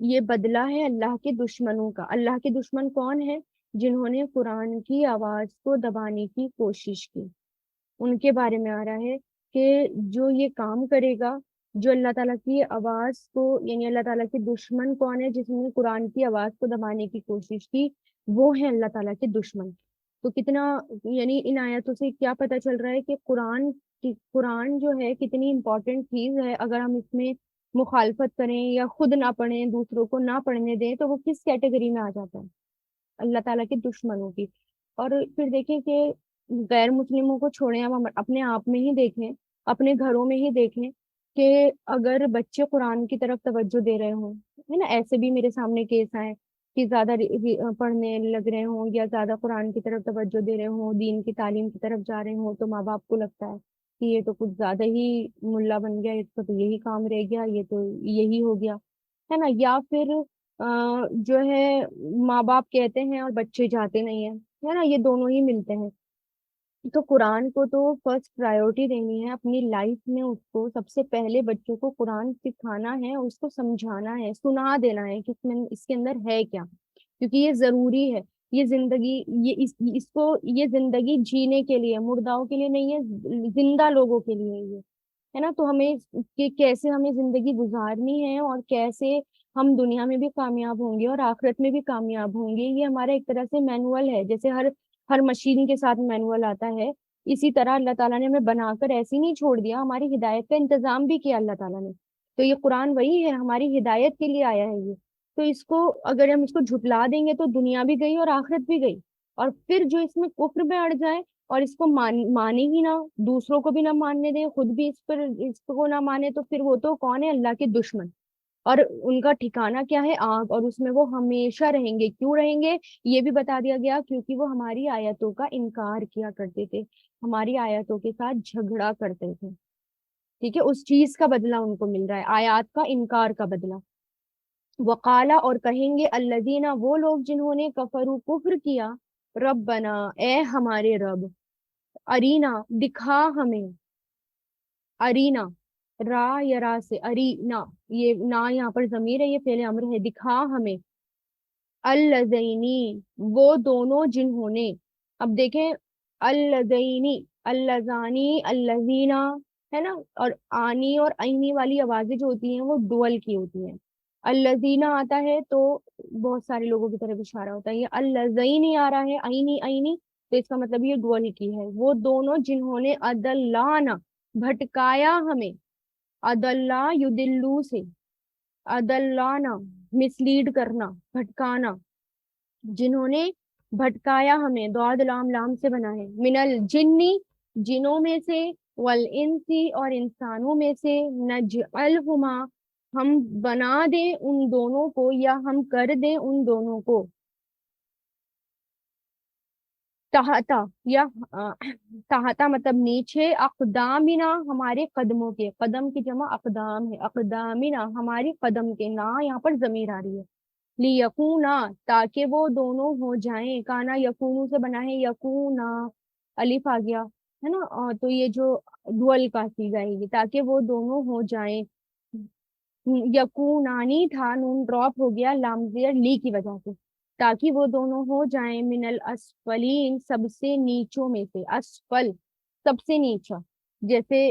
یہ بدلہ ہے اللہ کے دشمنوں کا. اللہ کے دشمن کون ہے؟ جنہوں نے قرآن کی آواز کو دبانے کی کوشش کی. ان کے بارے میں آ رہا ہے کہ جو یہ کام کرے گا، جو اللہ تعالیٰ کی آواز کو، یعنی اللہ تعالیٰ کے دشمن کون ہے جس نے قرآن کی آواز کو دبانے کی کوشش کی، وہ ہے اللہ تعالیٰ کے دشمن. تو کتنا، یعنی ان آیتوں سے کیا پتہ چل رہا ہے کہ قرآن جو ہے کتنی امپورٹنٹ چیز ہے. اگر ہم اس میں مخالفت کریں یا خود نہ پڑھیں، دوسروں کو نہ پڑھنے دیں، تو وہ کس کیٹیگری میں آ جاتا ہے؟ اللہ تعالیٰ کے دشمنوں کی. اور پھر دیکھیں کہ غیر مسلموں کو چھوڑیں، ہم اپنے آپ میں ہی دیکھیں، اپنے گھروں میں ہی دیکھیں کہ اگر بچے قرآن کی طرف توجہ دے رہے ہوں، ہے نا، ایسے بھی میرے سامنے کیس آئے کہ زیادہ پڑھنے لگ رہے ہوں یا زیادہ قرآن کی طرف توجہ دے رہے ہوں، دین کی تعلیم کی طرف جا رہے ہوں، تو ماں باپ کو لگتا ہے کہ یہ تو کچھ زیادہ ہی ملا بن گیا، اس کا تو یہی کام رہ گیا، یہ تو یہی ہو گیا، ہے نا. یا پھر جو ہے ماں باپ کہتے ہیں اور بچے جاتے نہیں ہیں، ہے نا، یہ دونوں ہی ملتے ہیں. تو قرآن کو تو فرسٹ پرائیورٹی دینی ہے اپنی لائف میں. اس کو سب سے پہلے بچوں کو قرآن سکھانا ہے، اس کو سمجھانا ہے، سنا دینا ہے کہ اس کے اندر ہے کیا، کیونکہ یہ ضروری ہے. یہ زندگی، یہ اس کو، یہ زندگی جینے کے لیے، مرداؤں کے لیے نہیں ہے، زندہ لوگوں کے لیے یہ ہے نا. تو ہمیں کہ کیسے ہمیں زندگی گزارنی ہے اور کیسے ہم دنیا میں بھی کامیاب ہوں گے اور آخرت میں بھی کامیاب ہوں گے، یہ ہمارا ایک طرح سے مینوئل ہے. جیسے ہر مشین کے ساتھ مینوئل آتا ہے، اسی طرح اللہ تعالیٰ نے ہمیں بنا کر ایسے نہیں چھوڑ دیا، ہماری ہدایت کا انتظام بھی کیا اللہ تعالیٰ نے. تو یہ قرآن وہی ہے، ہماری ہدایت کے لیے آیا ہے یہ. تو اس کو اگر ہم اس کو جھٹلا دیں گے تو دنیا بھی گئی اور آخرت بھی گئی. اور پھر جو اس میں کفر میں اڑ جائے اور اس کو مانے ہی نہ، دوسروں کو بھی نہ ماننے دے، خود بھی اس کو نہ مانے، تو پھر وہ تو کون ہے؟ اللہ کے دشمن. اور ان کا ٹھکانہ کیا ہے؟ آگ. اور اس میں وہ ہمیشہ رہیں گے. کیوں رہیں گے؟ یہ بھی بتا دیا گیا کیونکہ وہ ہماری آیتوں کا انکار کیا کرتے تھے، ہماری آیتوں کے ساتھ جھگڑا کرتے تھے. ٹھیک ہے، اس چیز کا بدلہ ان کو مل رہا ہے، آیات کا انکار کا بدلہ. وقالا، اور کہیں گے، الذین، وہ لوگ جنہوں نے کفروا، کفر کیا، ربنا، اے ہمارے رب، ارینا، دکھا ہمیں، ارینا، را یا را سے ارینا، یہ نا یہاں پر ضمیر ہے، یہ فعل امر ہے، دکھا ہمیں، الذینی، وہ دونوں جنہوں نے. اب دیکھیں، الذینی، اللذانی، الذینا، ہے نا. اور آنی اور عینی والی آوازیں جو ہوتی ہیں وہ ڈوئل کی ہوتی ہیں. الذینا آتا ہے تو بہت سارے لوگوں کی طرف اشارہ ہوتا ہے. یہ الذینی آ رہا ہے، عینی عینی، تو اس کا مطلب یہ ڈوئل ہی کی ہے. وہ دونوں جنہوں نے ادلانا، بھٹکایا ہمیں، ادلا یدلو سے، ادلانا، مسلیڈ کرنا، بھٹکانا، جنہوں نے بھٹکایا ہمیں، دعاد لام لام سے بنا ہے، من الجنی، جنوں میں سے، والانسی، اور انسانوں میں سے، نجعلہما، ہم بنا دیں ان دونوں کو یا ہم کر دیں ان دونوں کو، تحتا، یا تحتا مطلب نیچے، اقدامنا، ہمارے قدموں کے، قدم کی جمع اقدام ہے، اقدامنا، ہماری قدم کے، نا یہاں پر ضمیر آ رہی ہے، لیکونا، تاکہ وہ دونوں ہو جائیں، کانا یکونو سے بنا ہے، یکونا، الف آ گیا، ہے نا. تو یہ جو ڈوئل کا صیغہ ہے یہ، تاکہ وہ دونوں ہو جائیں. یکونانی تھا، نون ڈراپ ہو گیا لام زیر لی کی وجہ سے، تاکہ وہ دونوں ہو جائیں، من الاسفلین، سب سے نیچوں میں سے، اسفل سب سے نیچا، جیسے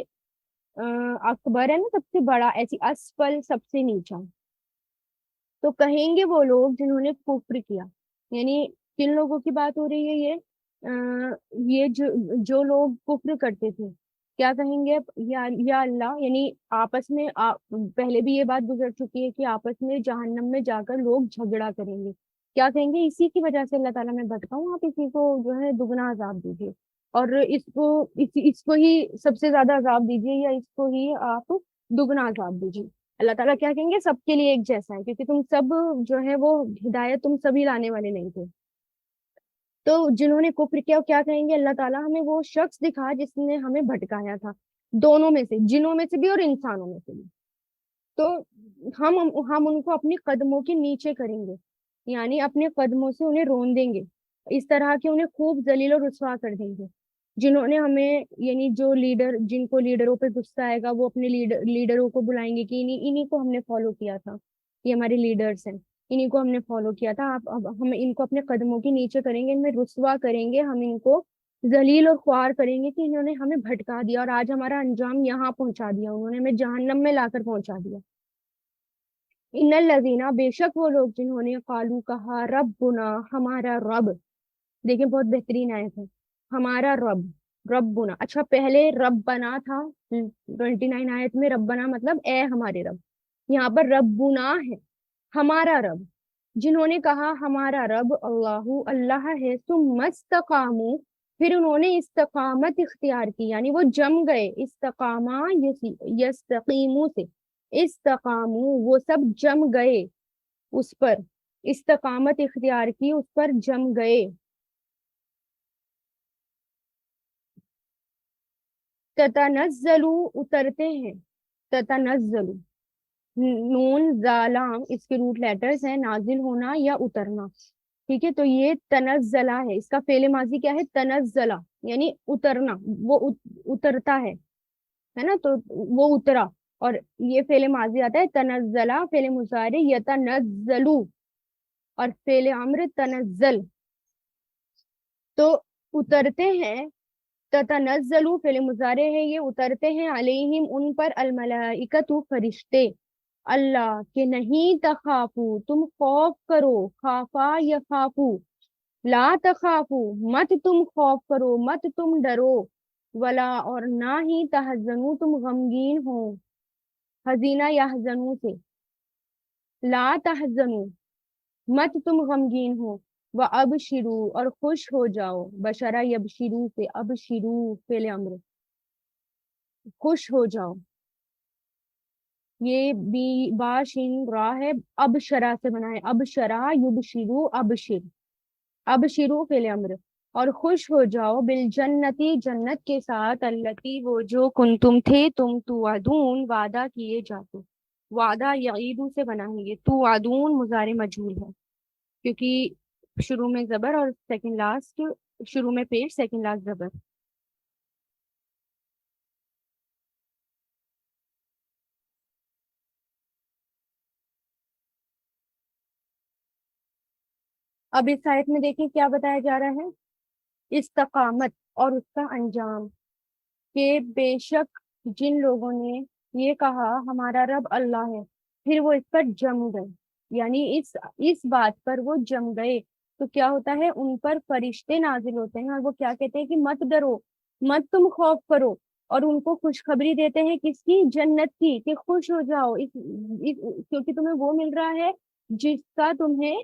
اکبر ہے نا سب سے بڑا، ایسی اسفل سب سے نیچا. تو کہیں گے وہ لوگ جنہوں نے کفر کیا، یعنی کن لوگوں کی بات ہو رہی ہے یہ؟ یہ جو لوگ کفر کرتے تھے، کیا کہیں گے؟ یا اللہ، یعنی آپس میں پہلے بھی یہ بات گزر چکی ہے کہ آپس میں جہنم میں جا کر لوگ جھگڑا کریں گے. کیا کہیں گے؟ اسی کی وجہ سے اللہ تعالیٰ میں بتاؤں، آپ اسی کو جو ہے دگنا عذاب دیجیے، اور اس کو ہی سب سے زیادہ عذاب دیجیے، یا اس کو ہی آپ دگنا عذاب دیجیے. اللہ تعالیٰ کیا کہیں گے؟ سب کے لیے ایک جیسا ہے، کیونکہ تم سب جو ہے وہ ہدایت تم سبھی لانے والے نہیں تھے. تو جنہوں نے کفر کیا، کیا کہیں گے؟ اللہ تعالیٰ ہمیں وہ شخص دکھا جس نے ہمیں بھٹکایا تھا، دونوں میں سے، جنوں میں سے بھی اور انسانوں میں سے بھی. تو ہم ان کو اپنی قدموں کے نیچے کریں گے، یعنی اپنے قدموں سے انہیں رون دیں گے، اس طرح کے انہیں خوب ذلیل و رسوا کر دیں گے. جنہوں نے ہمیں، یعنی جو لیڈر، جن کو لیڈروں پہ غصہ آئے گا وہ اپنے لیڈروں کو بلائیں گے کہ انہیں کو ہم نے فالو کیا تھا، یہ ہمارے لیڈرز ہیں، انہیں کو ہم نے فالو کیا تھا، آپ اب ہم ان کو اپنے قدموں کے نیچے کریں گے، ان میں رسوا کریں گے، ہم ان کو ذلیل اور خوار کریں گے کہ انہوں نے ہمیں بھٹکا دیا اور آج ہمارا انجام یہاں پہنچا دیا، انہوں نے ہمیں جہنم میں لا کر پہنچا دیا۔ ان الذین، بے شک وہ لوگ جنہوں نے قالو کہا ربنا، ہمارا رب، دیکھیں بہت بہترین آیت ہے، ہمارا رب، ربنا، اچھا پہلے ربنا تھا 29 آیت میں، ربنا مطلب اے ہمارے رب، یہاں پر ربنا ہے ہمارا رب، جنہوں نے کہا ہمارا رب اللہ اللہ ہے، ثم استقاموا، پھر انہوں نے استقامت اختیار کی، یعنی وہ جم گئے، استقامہ یستقیمو سے، استقاموا وہ سب جم گئے اس پر، استقامت اختیار کی اس پر جم گئے، تتنزلو اترتے ہیں، تتنزلو، نون زالام اس کے روٹ لیٹرز ہیں، نازل ہونا یا اترنا، ٹھیک ہے، تو یہ تنزلہ ہے، اس کا فعل ماضی کیا ہے، تنزلہ، یعنی اترنا، وہ اترتا ہے نا، تو وہ اترا، اور یہ فعل ماضی آتا ہے تنزلہ، فعل مضارع یتنزلو، اور فعل امر تنزل، تو اترتے ہیں، تتنزلو فعل مضارع ہے، یہ اترتے ہیں، علیہم ان پر، الملائکۃ فرشتے، اللہ کہ نہیں تخافو تم خوف کرو، خافا یا خافو، لا تخافو مت تم خوف کرو، مت تم ڈرو، ولا اور نہ ہی تحزنو تم غمگین ہو، حزینہ یا حزنو سے، لا تحزنو مت تم غمگین ہو، وہ اب شروع اور خوش ہو جاؤ، بشرا یبشرو سے، اب شروع فعل امر، خوش ہو جاؤ، یہ بی باشین را ہے، اب شرا سے بنا ہے، اب شرا یب شروع، اب شر، اب شروع فعل امر، اور خوش ہو جاؤ، بالجنتی جنت کے ساتھ، التی وہ جو کن تم تھے تم توعدون وعدہ کیے جاتے، وعدہ یعیدو سے بنا ہے، یہ توعدون مضارع مجہول ہے کیونکہ شروع میں زبر اور سیکنڈ لاسٹ، شروع میں پیش سیکنڈ لاسٹ زبر۔ اب اس آیت میں دیکھیں کیا بتایا جا رہا ہے، استقامت اور اس کا انجام، کہ بے شک جن لوگوں نے یہ کہا ہمارا رب اللہ ہے، پھر وہ اس پر جم گئے، یعنی اس بات پر وہ جم گئے، تو کیا ہوتا ہے، ان پر فرشتے نازل ہوتے ہیں، اور وہ کیا کہتے ہیں کہ مت ڈرو، مت تم خوف کرو، اور ان کو خوشخبری دیتے ہیں کس کی، جنت کی، کہ خوش ہو جاؤ کیونکہ تمہیں وہ مل رہا ہے جس کا تمہیں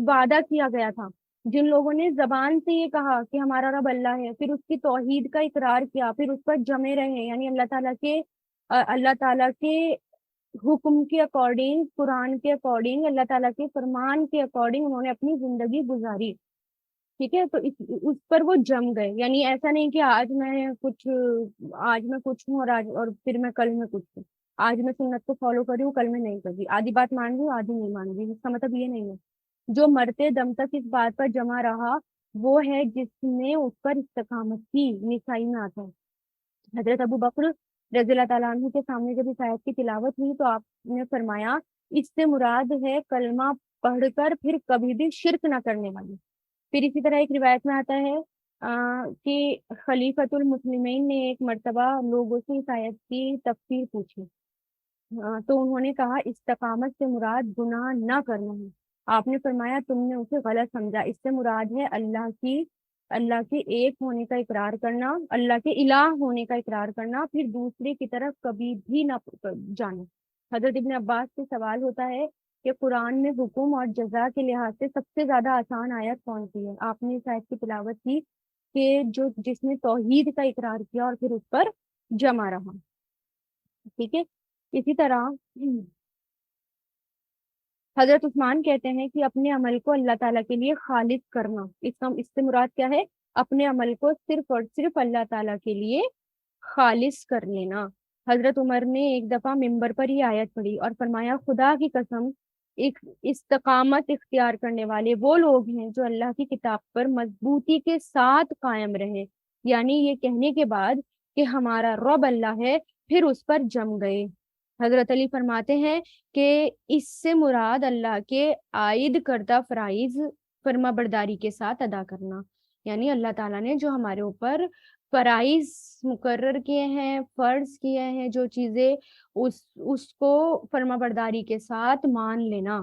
وعدہ کیا گیا تھا۔ جن لوگوں نے زبان سے یہ کہا کہ ہمارا رب اللہ ہے، پھر اس کی توحید کا اقرار کیا، پھر اس پر جمے رہے، یعنی اللہ تعالیٰ کے حکم کے اکارڈنگ، قرآن کے اکارڈنگ، اللہ تعالیٰ کے فرمان کے اکارڈنگ انہوں نے اپنی زندگی گزاری، ٹھیک ہے، تو اس پر وہ جم گئے، یعنی ایسا نہیں کہ آج میں کچھ ہوں اور پھر میں کل میں کچھ ہوں، آج میں سنت کو فالو کر رہی ہوں، کل میں نہیں کر رہی، آدھی بات مان رہی ہوں آدھی نہیں مان رہی، اس کا مطلب یہ نہیں ہے، جو مرتے دم تک اس بات پر جمع رہا وہ ہے جس نے اس پر استقامت کی، نسائی میں آتا ہے، حضرت ابو بکر رضی اللہ تعالیٰ عنہ کے سامنے جب اس آیت کی تلاوت ہوئی تو آپ نے فرمایا اس سے مراد ہے کلمہ پڑھ کر پھر کبھی بھی شرک نہ کرنے والی۔ پھر اسی طرح ایک روایت میں آتا ہے کہ خلیفۃ المسلمین نے ایک مرتبہ لوگوں سے اس آیت کی تفسیر پوچھی، تو انہوں نے کہا استقامت سے مراد گناہ نہ کرنا ہے، آپ نے فرمایا تم نے اسے غلط سمجھا، اس سے مراد ہے اللہ کے ایک ہونے کا اقرار کرنا، اللہ کے الہ ہونے کا اقرار کرنا، پھر دوسرے کی طرف کبھی بھی نہ جانا۔ حضرت ابن عباس سے سوال ہوتا ہے کہ قرآن میں حکم اور جزا کے لحاظ سے سب سے زیادہ آسان آیت کون سی ہے؟ آپ نے اس آیت کی تلاوت کی کہ جس نے توحید کا اقرار کیا اور پھر اس پر جمع رہا، ٹھیک ہے۔ اسی طرح حضرت عثمان کہتے ہیں کہ اپنے عمل کو اللہ تعالیٰ کے لیے خالص کرنا، اس سے مراد کیا ہے، اپنے عمل کو صرف اور صرف اللہ تعالیٰ کے لیے خالص کر لینا۔ حضرت عمر نے ایک دفعہ ممبر پر یہ آیت پڑھی اور فرمایا خدا کی قسم ایک استقامت اختیار کرنے والے وہ لوگ ہیں جو اللہ کی کتاب پر مضبوطی کے ساتھ قائم رہے، یعنی یہ کہنے کے بعد کہ ہمارا رب اللہ ہے پھر اس پر جم گئے، حضرت علی فرماتے ہیں کہ اس سے مراد اللہ کے عائد کردہ فرائض فرما برداری کے ساتھ ادا کرنا، یعنی اللہ تعالیٰ نے جو ہمارے اوپر فرائض مقرر کیے ہیں، فرض کیے ہیں جو چیزیں، اس کو فرما برداری کے ساتھ مان لینا۔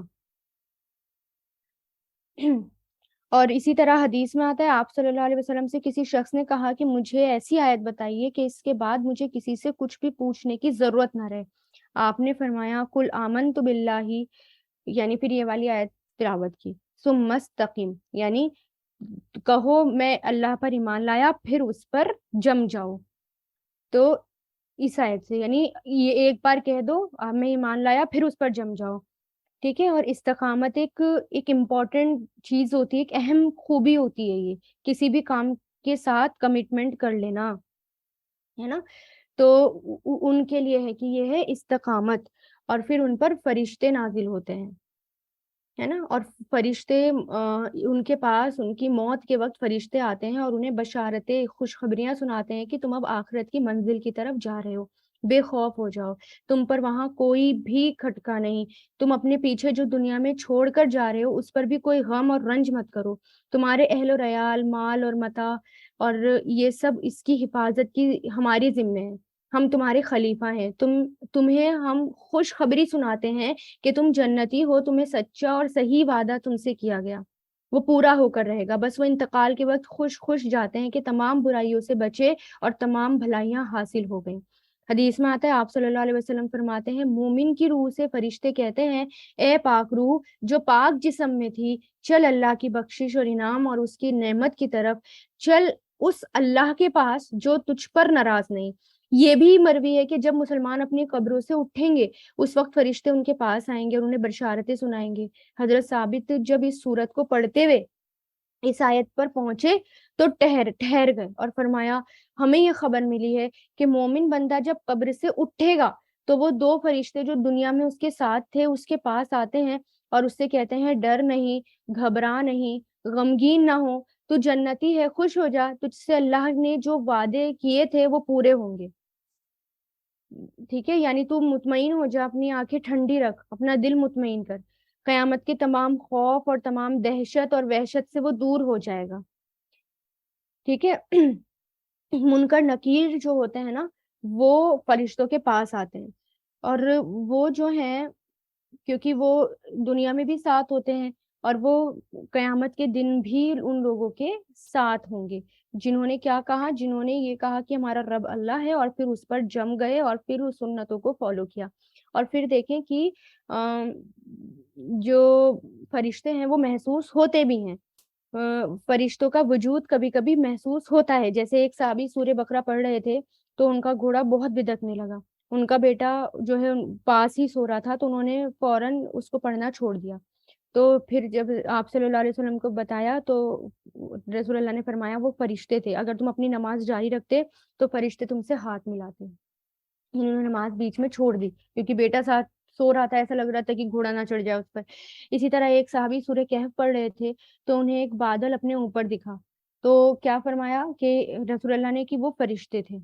اور اسی طرح حدیث میں آتا ہے، آپ صلی اللہ علیہ وسلم سے کسی شخص نے کہا کہ مجھے ایسی آیت بتائیے کہ اس کے بعد مجھے کسی سے کچھ بھی پوچھنے کی ضرورت نہ رہے۔ آپ نے فرمایا کل آمنت باللہ، یعنی پھر یہ والی آیت تلاوت کی، ثم استقم، یعنی کہو میں اللہ پر ایمان لایا پھر اس پر جم جاؤ۔ تو اس آیت سے یعنی یہ ایک بار کہہ دو میں ایمان لایا پھر اس پر جم جاؤ، ٹھیک ہے۔ اور استقامت ایک امپورٹنٹ چیز ہوتی ہے، ایک اہم خوبی ہوتی ہے یہ، کسی بھی کام کے ساتھ کمٹمنٹ کر لینا، ہے نا۔ تو ان کے لیے ہے کہ یہ ہے استقامت، اور پھر ان پر فرشتے نازل ہوتے ہیں، ہے نا۔ اور فرشتے ان کے پاس ان کی موت کے وقت فرشتے آتے ہیں اور انہیں بشارتیں، خوشخبریاں سناتے ہیں کہ تم اب آخرت کی منزل کی طرف جا رہے ہو، بے خوف ہو جاؤ، تم پر وہاں کوئی بھی کھٹکا نہیں، تم اپنے پیچھے جو دنیا میں چھوڑ کر جا رہے ہو اس پر بھی کوئی غم اور رنج مت کرو، تمہارے اہل و عیال، مال اور متاع اور یہ سب اس کی حفاظت کی ہماری ذمہ ہے، ہم تمہارے خلیفہ ہیں، تمہیں ہم خوشخبری سناتے ہیں کہ تم جنتی ہو، تمہیں سچا اور صحیح وعدہ تم سے کیا گیا وہ پورا ہو کر رہے گا، بس وہ انتقال کے وقت خوش خوش جاتے ہیں کہ تمام برائیوں سے بچے اور تمام بھلائیاں حاصل ہو گئیں۔ حدیث میں آتا ہے، آپ صلی اللہ علیہ وسلم فرماتے ہیں مومن کی روح سے فرشتے کہتے ہیں اے پاک روح جو پاک جسم میں تھی، چل اللہ کی بخشش اور انعام اور اس کی نعمت کی طرف، چل اس اللہ کے پاس جو تجھ پر ناراض نہیں۔ یہ بھی مروی ہے کہ جب مسلمان اپنی قبروں سے اٹھیں گے اس وقت فرشتے ان کے پاس آئیں گے اور انہیں بشارتیں سنائیں گے۔ حضرت ثابت جب اس سورت کو پڑھتے ہوئے اس آیت پر پہنچے تو ٹھہر گئے اور فرمایا ہمیں یہ خبر ملی ہے کہ مومن بندہ جب قبر سے اٹھے گا تو وہ دو فرشتے جو دنیا میں اس کے ساتھ تھے اس کے پاس آتے ہیں اور اس سے کہتے ہیں ڈر نہیں، گھبرا نہیں، غمگین نہ ہو، تو جنتی ہے، خوش ہو جا، تجھ سے اللہ نے جو وعدے کیے تھے وہ پورے ہوں گے، ٹھیک ہے۔ یعنی تو مطمئن ہو جا، اپنی آنکھیں ٹھنڈی رکھ، اپنا دل مطمئن کر، قیامت کے تمام خوف اور تمام دہشت اور وحشت سے وہ دور ہو جائے گا، ٹھیک ہے۔ منکر نکیر جو ہوتے ہیں نا وہ فرشتوں کے پاس آتے ہیں، اور وہ جو ہیں کیونکہ وہ دنیا میں بھی ساتھ ہوتے ہیں اور وہ قیامت کے دن بھی ان لوگوں کے ساتھ ہوں گے جنہوں نے کیا کہا، جنہوں نے یہ کہا کہ ہمارا رب اللہ ہے اور پھر اس پر جم گئے اور پھر اس سنتوں کو فالو کیا۔ اور پھر دیکھیں کہ جو فرشتے ہیں وہ محسوس ہوتے بھی ہیں، فرشتوں کا وجود کبھی کبھی محسوس ہوتا ہے، جیسے ایک صحابی سورہ بقرہ پڑھ رہے تھے تو ان کا گھوڑا بہت بدکنے لگا، ان کا بیٹا جو ہے پاس ہی سو رہا تھا تو انہوں نے فوراً اس کو پڑھنا چھوڑ دیا۔ تو پھر جب آپ صلی اللہ علیہ وسلم کو بتایا تو رسول اللہ نے فرمایا وہ فرشتے تھے، اگر تم اپنی نماز جاری رکھتے تو فرشتے تم سے ہاتھ ملاتے۔ انہوں نے نماز بیچ میں چھوڑ دی کیونکہ بیٹا ساتھ سو رہا تھا، ایسا لگ رہا تھا کہ گھوڑا نہ چڑھ جائے اس پر۔ اسی طرح ایک صحابی سورہ کہف پڑھ رہے تھے تو انہیں ایک بادل اپنے اوپر دکھا تو کیا فرمایا کہ رسول اللہ نے کہ وہ فرشتے تھے۔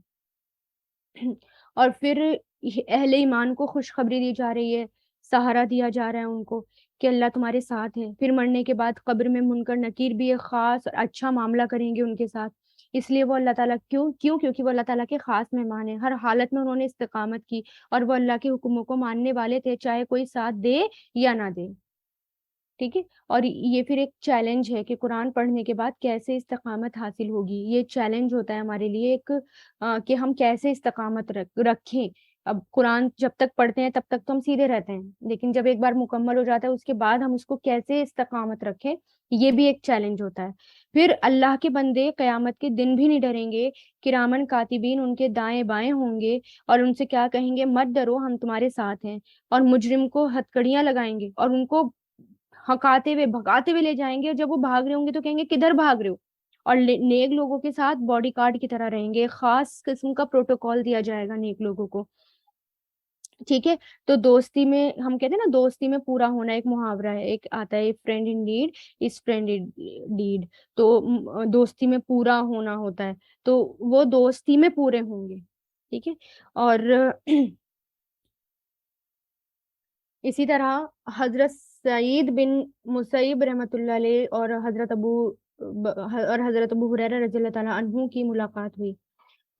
اور پھر اہل ایمان کو خوشخبری دی جا رہی ہے، سہارا دیا جا رہا ہے ان کو کہ اللہ تمہارے ساتھ ہے، پھر مرنے کے بعد قبر میں منکر نکیر بھی ایک خاص اور اچھا معاملہ کریں گے ان کے ساتھ، اس لیے وہ اللہ تعالیٰ کیونکہ وہ اللہ تعالیٰ کے خاص مہمان ہیں، ہر حالت میں انہوں نے استقامت کی اور وہ اللہ کے حکموں کو ماننے والے تھے چاہے کوئی ساتھ دے یا نہ دے، ٹھیک ہے۔ اور یہ پھر ایک چیلنج ہے کہ قرآن پڑھنے کے بعد کیسے استقامت حاصل ہوگی، یہ چیلنج ہوتا ہے ہمارے لیے ایک کہ ہم کیسے استقامت رکھیں۔ اب قرآن جب تک پڑھتے ہیں تب تک تو ہم سیدھے رہتے ہیں، لیکن جب ایک بار مکمل ہو جاتا ہے اس کے بعد ہم اس کو کیسے استقامت رکھیں، یہ بھی ایک چیلنج ہوتا ہے۔ پھر اللہ کے بندے قیامت کے دن بھی نہیں ڈریں گے، کرامن کاتبین ان کے دائیں بائیں ہوں گے اور ان سے کیا کہیں گے، مت ڈرو ہم تمہارے ساتھ ہیں، اور مجرم کو ہتکڑیاں لگائیں گے اور ان کو ہکاتے ہوئے بھگاتے ہوئے لے جائیں گے، اور جب وہ بھاگ رہے ہوں گے تو کہیں گے کدھر بھاگ رہے ہو، اور نیک لوگوں کے ساتھ باڈی گارڈ کی طرح رہیں گے، خاص قسم کا پروٹوکول دیا جائے گا نیک لوگوں کو، ٹھیک ہے۔ تو دوستی میں ہم کہتے ہیں نا دوستی میں پورا ہونا، ایک محاورہ ہے، ایک آتا ہے friend in need is friend in deed, تو دوستی میں پورا ہونا ہوتا ہے، تو وہ دوستی میں پورے ہوں گے، ٹھیک ہے۔ اور اسی طرح حضرت سعید بن مسیب رحمۃ اللہ علیہ اور حضرت ابو ہریرہ رضی اللہ تعالیٰ عنہ کی ملاقات ہوئی،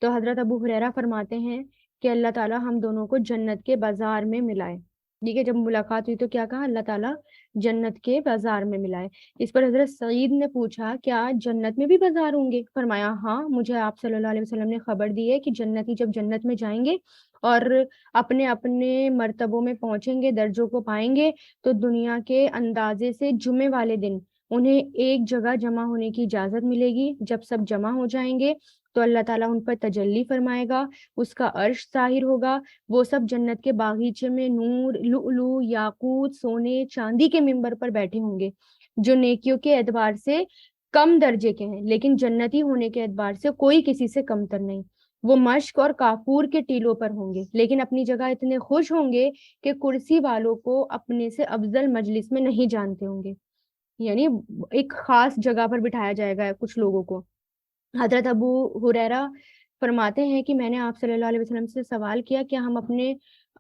تو حضرت ابو ہریرہ فرماتے ہیں کہ اللہ تعالیٰ ہم دونوں کو جنت کے بازار میں ملائے۔ ٹھیک ہے، جب ملاقات ہوئی تو کیا کہا؟ اللہ تعالیٰ جنت کے بازار میں ملائے۔ اس پر حضرت سعید نے پوچھا کیا جنت میں بھی بازار ہوں گے؟ فرمایا ہاں، مجھے آپ صلی اللہ علیہ وسلم نے خبر دی ہے کہ جنتی جب جنت میں جائیں گے اور اپنے اپنے مرتبوں میں پہنچیں گے، درجوں کو پائیں گے، تو دنیا کے اندازے سے جمعے والے دن انہیں ایک جگہ جمع ہونے کی اجازت ملے گی۔ جب سب جمع ہو جائیں گے تو اللہ تعالیٰ ان پر تجلی فرمائے گا، اس کا عرش ظاہر ہوگا، وہ سب جنت کے باغیچے میں نور، لؤلؤ، یاقوت، سونے، چاندی کے ممبر پر بیٹھے ہوں گے، جو نیکیوں کے اعتبار سے کم درجے کے ہیں، لیکن جنتی ہونے کے اعتبار سے کوئی کسی سے کم تر نہیں۔ وہ مشک اور کافور کے ٹیلوں پر ہوں گے، لیکن اپنی جگہ اتنے خوش ہوں گے کہ کرسی والوں کو اپنے سے افضل مجلس میں نہیں جانتے ہوں گے، یعنی ایک خاص جگہ پر بٹھایا جائے گا کچھ لوگوں کو۔ حضرت ابو ہریرہ فرماتے ہیں کہ میں نے آپ صلی اللہ علیہ وسلم سے سوال کیا کیا ہم اپنے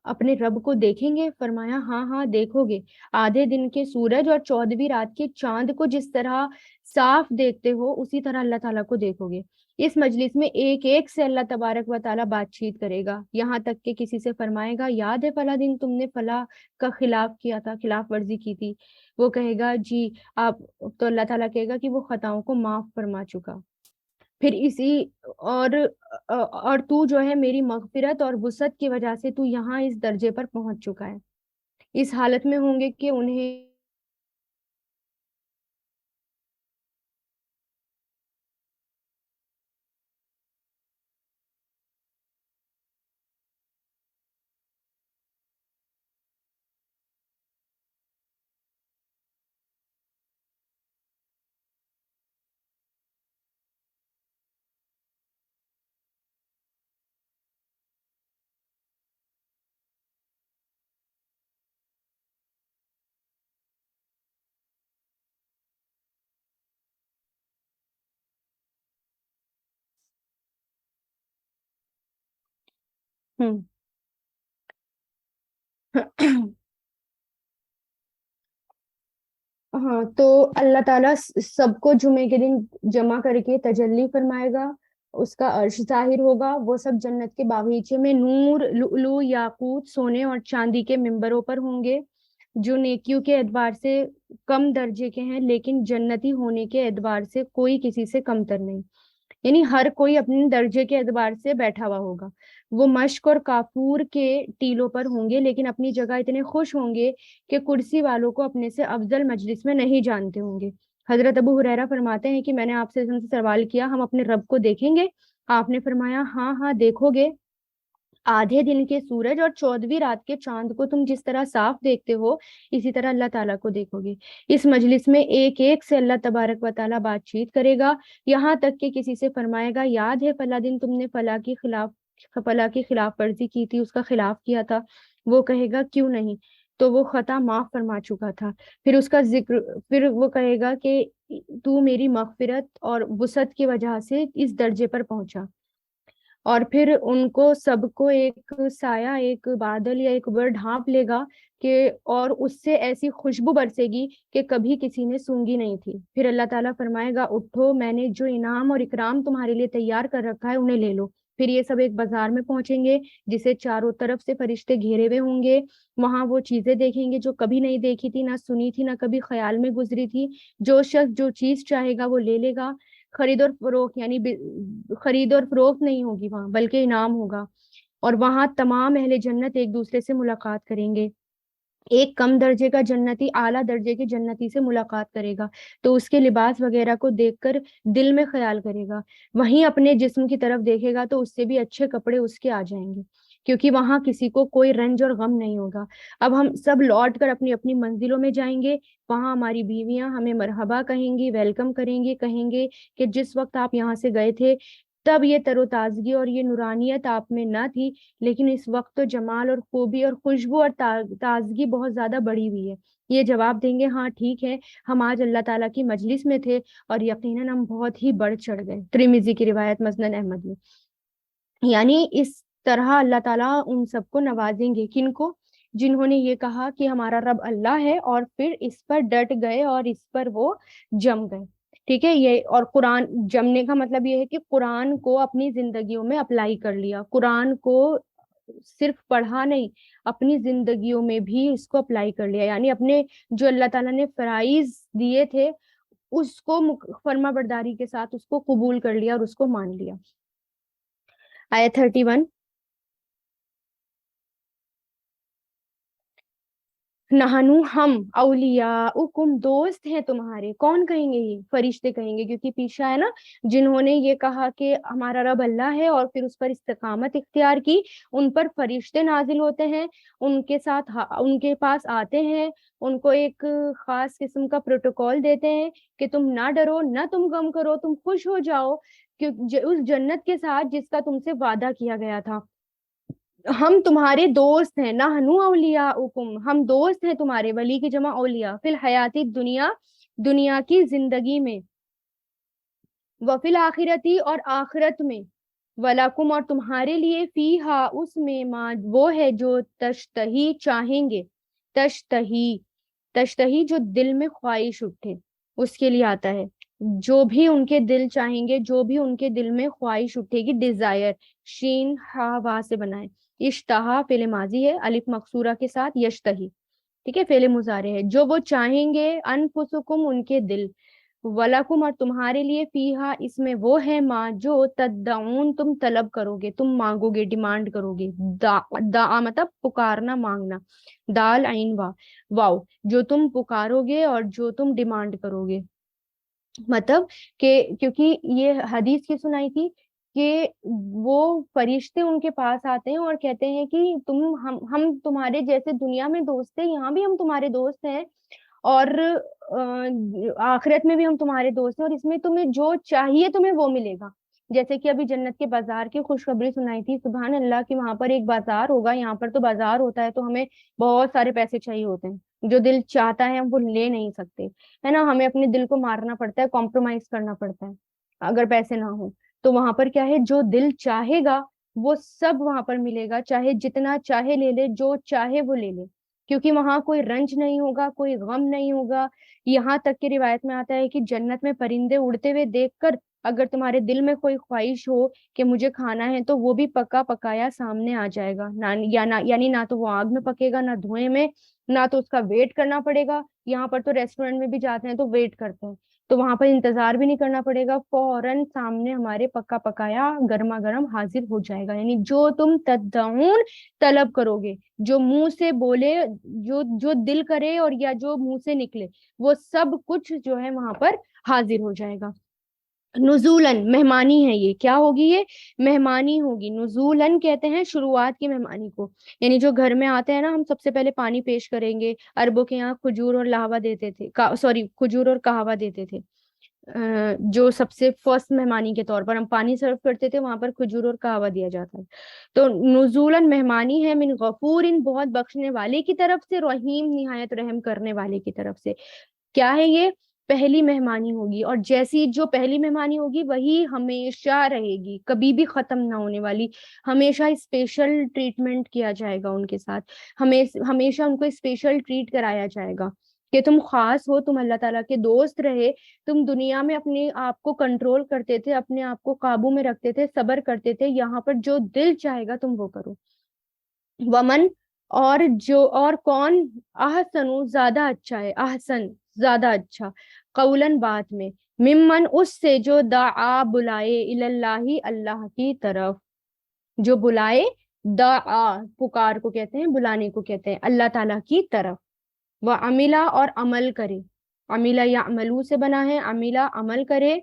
اپنے رب کو دیکھیں گے؟ فرمایا ہاں ہاں دیکھو گے، آدھے دن کے سورج اور 14ویں رات کے چاند کو جس طرح صاف دیکھتے ہو اسی طرح اللہ تعالیٰ کو دیکھو گے۔ اس مجلس میں ایک ایک سے اللہ تبارک و تعالیٰ بات چیت کرے گا، یہاں تک کہ کسی سے فرمائے گا یاد ہے فلاں دن تم نے فلاں کا خلاف کیا تھا، خلاف ورزی کی تھی؟ وہ کہے گا جی آپ، تو اللہ تعالیٰ کہے گا کہ وہ خطاؤں کو معاف فرما چکا۔ پھر اسی اور اور تو جو ہے میری مغفرت اور وسعت کی وجہ سے تو یہاں اس درجے پر پہنچ چکا ہے۔ اس حالت میں ہوں گے کہ انہیں ہوں ہاں، تو اللہ تعالیٰ سب کو جمعے کے دن جمع کر کے تجلی فرمائے گا، اس کا عرش ظاہر ہوگا، وہ سب جنت کے باغیچے میں نور، لؤلؤ، یاقوت، سونے اور چاندی کے ممبروں پر ہوں گے، جو نیکیوں کے اعتبار سے کم درجے کے ہیں، لیکن جنتی ہونے کے اعتبار سے کوئی کسی سے کم تر نہیں، یعنی ہر کوئی اپنے درجے کے اعتبار سے بیٹھا ہوا ہوگا۔ وہ مشق اور کافور کے ٹیلوں پر ہوں گے، لیکن اپنی جگہ اتنے خوش ہوں گے کہ کرسی والوں کو اپنے سے افضل مجلس میں نہیں جانتے ہوں گے۔ حضرت ابو ہریرہ فرماتے ہیں کہ میں نے آپ سے سوال کیا ہم اپنے رب کو دیکھیں گے؟ آپ نے فرمایا ہاں ہاں دیکھو گے، آدھے دن کے سورج اور 14ویں رات کے چاند کو تم جس طرح صاف دیکھتے ہو اسی طرح اللہ تعالیٰ کو دیکھو گے۔ اس مجلس میں ایک ایک سے اللہ تبارک و تعالیٰ بات چیت کرے گا، یہاں تک کہ کسی سے فرمائے گا یاد ہے فلاں دن تم نے فلاں کی خلاف ورزی کی تھی، اس کا خلاف کیا تھا؟ وہ کہے گا کیوں نہیں، تو وہ خطا معاف فرما چکا تھا۔ پھر اس کا ذکر، پھر وہ کہے گا کہ تو میری مغفرت اور وسعت کی وجہ سے اس درجے پر پہنچا، اور پھر ان کو سب کو ایک سایہ، ایک بادل یا ایک بر ڈھانپ لے گا کہ اور اس سے ایسی خوشبو برسے گی کہ کبھی کسی نے سونگی نہیں تھی۔ پھر اللہ تعالیٰ فرمائے گا اٹھو، میں نے جو انعام اور اکرام تمہارے لیے تیار کر رکھا ہے انہیں لے لو۔ پھر یہ سب ایک بازار میں پہنچیں گے جسے چاروں طرف سے فرشتے گھیرے ہوئے ہوں گے، وہاں وہ چیزیں دیکھیں گے جو کبھی نہیں دیکھی تھی، نہ سنی تھی، نہ کبھی خیال میں گزری تھی۔ جو شخص جو چیز چاہے گا وہ لے لے گا، خرید اور فروخت یعنی خرید اور فروخت نہیں ہوگی وہاں، بلکہ انعام ہوگا۔ اور وہاں تمام اہل جنت ایک دوسرے سے ملاقات کریں گے، ایک کم درجے کا جنتی اعلیٰ درجے کے جنتی سے ملاقات کرے گا تو اس کے لباس وغیرہ کو دیکھ کر دل میں خیال کرے گا، وہیں اپنے جسم کی طرف دیکھے گا تو اس سے بھی اچھے کپڑے اس کے آ جائیں گے، کیونکہ وہاں کسی کو کوئی رنج اور غم نہیں ہوگا۔ اب ہم سب لوٹ کر اپنی اپنی منزلوں میں جائیں گے، وہاں ہماری بیویاں ہمیں مرحبا کہیں گی، ویلکم کریں گی، کہیں گے کہ جس وقت آپ یہاں سے گئے تھے تب یہ تر و تازگی اور یہ نورانیت آپ میں نہ تھی، لیکن اس وقت تو جمال اور خوبی اور خوشبو اور تازگی بہت زیادہ بڑھی ہوئی ہے۔ یہ جواب دیں گے ہاں ٹھیک ہے، ہم آج اللہ تعالیٰ کی مجلس میں تھے اور یقیناً ہم بہت ہی بڑھ چڑھ گئے۔ ترمذی کی روایت، مسند احمد میں۔ یعنی اس طرح اللہ تعالیٰ ان سب کو نوازیں گے، کن کو؟ جنہوں نے یہ کہا کہ ہمارا رب اللہ ہے اور پھر اس پر ڈٹ گئے اور اس پر وہ جم گئے. ٹھیک ہے. یہ اور قرآن جمنے کا مطلب یہ ہے کہ قرآن کو اپنی زندگیوں میں اپلائی کر لیا, قرآن کو صرف پڑھا نہیں, اپنی زندگیوں میں بھی اس کو اپلائی کر لیا, یعنی اپنے جو اللہ تعالیٰ نے فرائض دیے تھے اس کو فرما برداری کے ساتھ اس کو قبول کر لیا اور اس کو مان لیا. آیت 31. نہنو ہم اولیاؤکم دوست ہیں تمہارے. کون کہیں گے؟ یہ فرشتے کہیں گے, کیونکہ پیچھے ہے نا جنہوں نے یہ کہا کہ ہمارا رب اللہ ہے اور پھر اس پر استقامت اختیار کی, ان پر فرشتے نازل ہوتے ہیں, ان کے ساتھ ان کے پاس آتے ہیں, ان کو ایک خاص قسم کا پروٹوکول دیتے ہیں کہ تم نہ ڈرو, نہ تم غم کرو, تم خوش ہو جاؤ کہ اس جنت کے ساتھ جس کا تم سے وعدہ کیا گیا تھا. ہم تمہارے دوست ہیں. نحنو اولیاؤکم, ہم دوست ہیں تمہارے. ولی کی جمع اولیاء. فی الحیاتی دنیا, دنیا کی زندگی میں. وفی الآخرتی, اور آخرت میں. ولکم, اور تمہارے لیے. فیہا, اس میں. ما, وہ ہے جو تشتہی, چاہیں گے. تشتہی, تشتہی جو دل میں خواہش اٹھے اس کے لیے آتا ہے. جو بھی ان کے دل چاہیں گے, جو بھی ان کے دل میں خواہش اٹھے گی. ڈیزائر, شین ہا وا سے بنائے. اشتہا فعل ماضی ہے الف مقصورہ کے ساتھ. یشتہی ٹھیک ہے فعل مضارع ہے. جو وہ چاہیں گے. انفسکم, ان کے دل. ولکم, اور تمہارے لیے. فیہا, اس میں. وہ ہے ما, جو تدعون, تم طلب کرو گے, تم مانگو گے, ڈیمانڈ کرو گے. دعا مطلب پکارنا, مانگنا. دال عین وا, واو, جو تم پکارو گے اور جو تم ڈیمانڈ کرو گے. مطلب کہ کیونکہ یہ حدیث کی سنائی تھی کہ وہ فرشتے ان کے پاس آتے ہیں اور کہتے ہیں کہ ہم تمہارے جیسے دنیا میں دوست ہیں, یہاں بھی ہم تمہارے دوست ہیں, اور آخرت میں بھی ہم تمہارے دوست ہیں, اور اس میں تمہیں جو چاہیے تمہیں وہ ملے گا. جیسے کہ ابھی جنت کے بازار کی خوشخبری سنائی تھی. سبحان اللہ, کہ وہاں پر ایک بازار ہوگا. یہاں پر تو بازار ہوتا ہے تو ہمیں بہت سارے پیسے چاہیے ہوتے ہیں, جو دل چاہتا ہے ہم وہ لے نہیں سکتے, ہے نا. ہمیں اپنے دل کو مارنا پڑتا ہے, کمپرومائز کرنا پڑتا ہے اگر پیسے نہ ہو. تو وہاں پر کیا ہے, جو دل چاہے گا وہ سب وہاں پر ملے گا, چاہے جتنا چاہے لے لے, جو چاہے وہ لے لے, کیونکہ وہاں کوئی رنج نہیں ہوگا, کوئی غم نہیں ہوگا. یہاں تک کہ روایت میں آتا ہے کہ جنت میں پرندے اڑتے ہوئے دیکھ کر اگر تمہارے دل میں کوئی خواہش ہو کہ مجھے کھانا ہے, تو وہ بھی پکا پکایا سامنے آ جائے گا. یعنی نہ تو وہ آگ میں پکے گا, نہ دھوئیں میں, نہ تو اس کا ویٹ کرنا پڑے گا. یہاں پر تو ریسٹورینٹ میں بھی جاتے ہیں تو ویٹ کرتے ہیں, تو وہاں پر انتظار بھی نہیں کرنا پڑے گا, فوراً سامنے ہمارے پکا پکایا گرما گرم حاضر ہو جائے گا. یعنی جو تم تدعون, طلب کرو گے, جو منہ سے بولے, جو دل کرے اور یا جو منہ سے نکلے, وہ سب کچھ جو ہے وہاں پر حاضر ہو جائے گا. نزولن, مہمانی ہے یہ. کیا ہوگی یہ؟ مہمانی ہوگی. نزولن کہتے ہیں شروعات کی مہمانی کو, یعنی جو گھر میں آتے ہیں نا, ہم سب سے پہلے پانی پیش کریں گے. عربوں کے یہاں کھجور اور لاوا دیتے تھے, سوری کھجور اور قہوہ دیتے تھے. جو سب سے فرسٹ مہمانی کے طور پر ہم پانی سرو کرتے تھے, وہاں پر کھجور اور قہوہ دیا جاتا ہے. تو نزولن مہمانی ہے. من غفور, بہت بخشنے والے کی طرف سے. رحیم, نہایت رحم کرنے والے کی طرف سے. کیا ہے یہ؟ پہلی مہمانی ہوگی, اور جیسی جو پہلی مہمانی ہوگی وہی ہمیشہ رہے گی, کبھی بھی ختم نہ ہونے والی. ہمیشہ اسپیشل ٹریٹمنٹ کیا جائے گا ان کے ساتھ, ہمیشہ ان کو اسپیشل ٹریٹ کرایا جائے گا کہ تم خاص ہو, تم اللہ تعالیٰ کے دوست رہے. تم دنیا میں اپنے آپ کو کنٹرول کرتے تھے, اپنے آپ کو قابو میں رکھتے تھے, صبر کرتے تھے. یہاں پر جو دل چاہے گا تم وہ کرو. ومن, اور کون. احسن, زیادہ اچھا ہے. احسن, زیادہ اچھا. قولن, بات میں. ممن, اس سے. جو دعا, بلائے. اللہ, اللہ کی طرف. جو بلائے. دعا, پکار کو کہتے ہیں, بلانے کو کہتے ہیں, اللہ تعالیٰ کی طرف. وہ عملہ, اور عمل کرے. عملہ یا عملو سے بنا ہے. عملہ, عمل کرے.